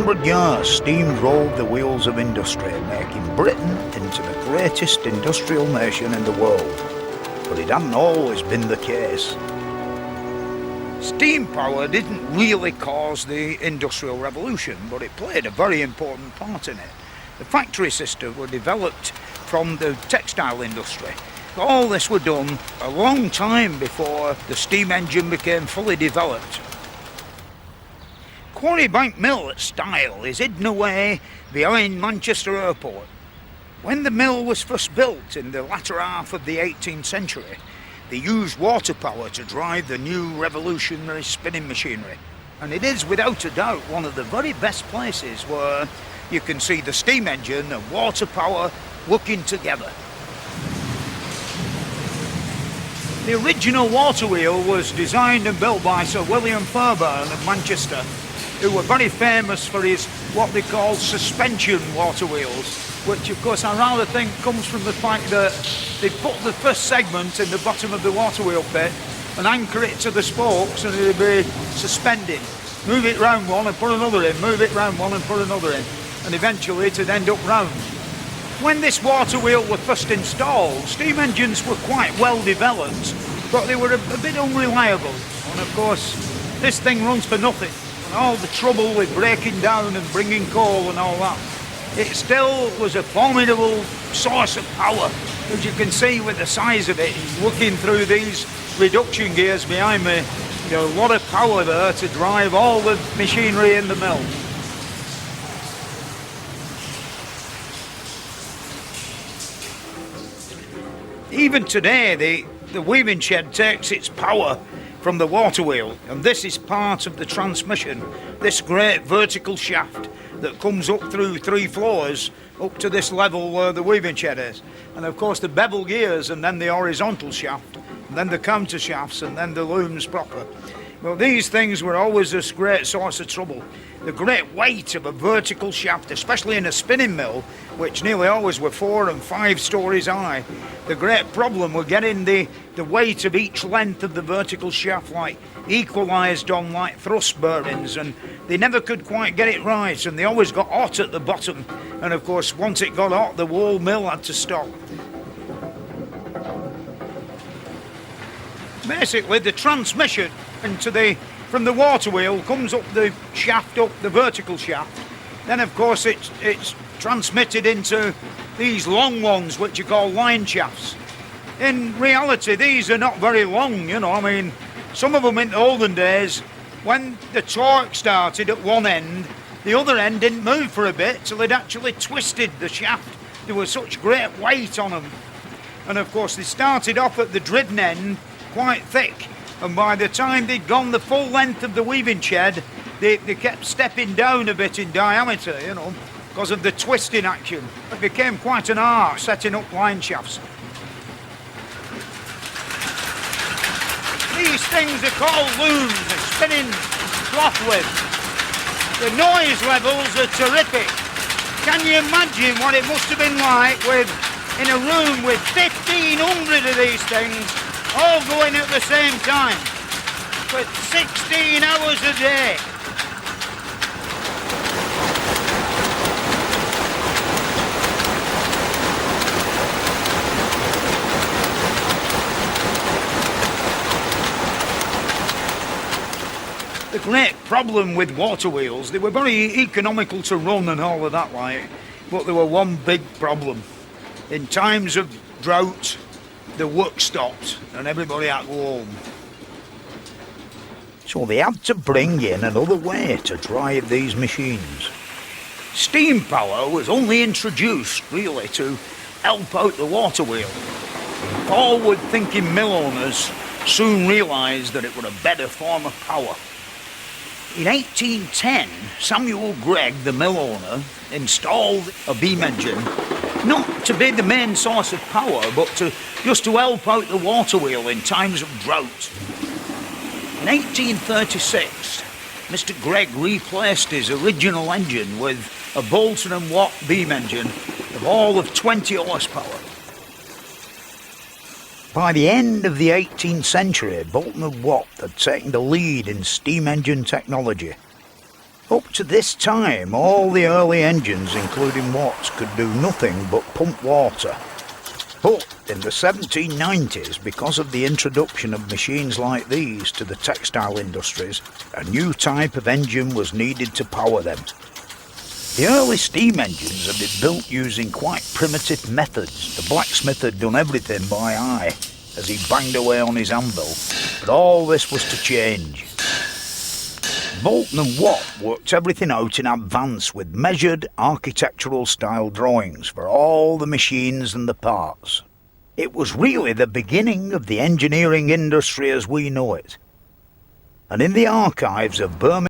200 years, steam drove the wheels of industry, making Britain into the greatest industrial nation in the world. But it hadn't always been the case. Steam power didn't really cause the Industrial Revolution, but it played a very important part in it. The factory systems were developed from the textile industry. All this was done a long time before the steam engine became fully developed. Quarry Bank Mill at Style is hidden away behind Manchester Airport. When the mill was first built in the latter half of the 18th century, they used water power to drive the new revolutionary spinning machinery. And it is without a doubt one of the very best places where you can see the steam engine and water power working together. The original water wheel was designed and built by Sir William Fairbairn of Manchester, who were very famous for his what they call suspension water wheels, which of course I rather think comes from the fact that they put the first segment in the bottom of the water wheel pit and anchor it to the spokes and it'd be suspended. Move it round one and put another in, move it round one and put another in, and eventually it'd end up round. When this water wheel was first installed, steam engines were quite well developed, but they were a bit unreliable. And of course, this thing runs for nothing. And all the trouble with breaking down and bringing coal and all that, it still was a formidable source of power. As you can see with the size of it, looking through these reduction gears behind me, you know, a lot of power there to drive all the machinery in the mill. Even today, the weaving shed takes its power from the water wheel, and this is part of the transmission, this great vertical shaft that comes up through 3 floors up to this level where the weaving shed is. And of course the bevel gears, and then the horizontal shaft, and then the counter shafts, and then the looms proper. Well, these things were always a great source of trouble. The great weight of a vertical shaft, especially in a spinning mill, which nearly always were 4 and 5 stories high, the great problem was getting the weight of each length of the vertical shaft equalised on thrust bearings, and they never could quite get it right, and they always got hot at the bottom, and of course once it got hot the whole mill had to stop. Basically the transmission from the water wheel comes up the shaft, up the vertical shaft. Then of course it's transmitted into these long ones which are called line shafts. In reality these are not very long, you know, I mean some of them in the olden days when the torque started at one end, the other end didn't move for a bit till it actually twisted the shaft. There was such great weight on them. And of course they started off at the driven end quite thick, and by the time they'd gone the full length of the weaving shed, they kept stepping down a bit in diameter, you know, because of the twisting action. It became quite an art setting up line shafts. These things are called looms, they're spinning cloth with. The noise levels are terrific. Can you imagine what it must have been like in a room with 1,500 of these things all going at the same time for 16 hours a day? The great problem with water wheels, they were very economical to run and all of that but there were one big problem. In times of drought, the work stopped and everybody had to go home. So they had to bring in another way to drive these machines. Steam power was only introduced really to help out the water wheel. Forward-thinking mill owners soon realised that it was a better form of power. In 1810, Samuel Gregg, the mill owner, installed a beam engine, not to be the main source of power, but just to help out the water wheel in times of drought. In 1836, Mr. Gregg replaced his original engine with a Boulton and Watt beam engine of all of 20 horsepower. By the end of the 18th century, Boulton and Watt had taken the lead in steam engine technology. Up to this time, all the early engines, including Watts, could do nothing but pump water. But in the 1790s, because of the introduction of machines like these to the textile industries, a new type of engine was needed to power them. The early steam engines had been built using quite primitive methods. The blacksmith had done everything by eye as he banged away on his anvil, but all this was to change. Boulton and Watt worked everything out in advance with measured architectural style drawings for all the machines and the parts. It was really the beginning of the engineering industry as we know it. And in the archives of Birmingham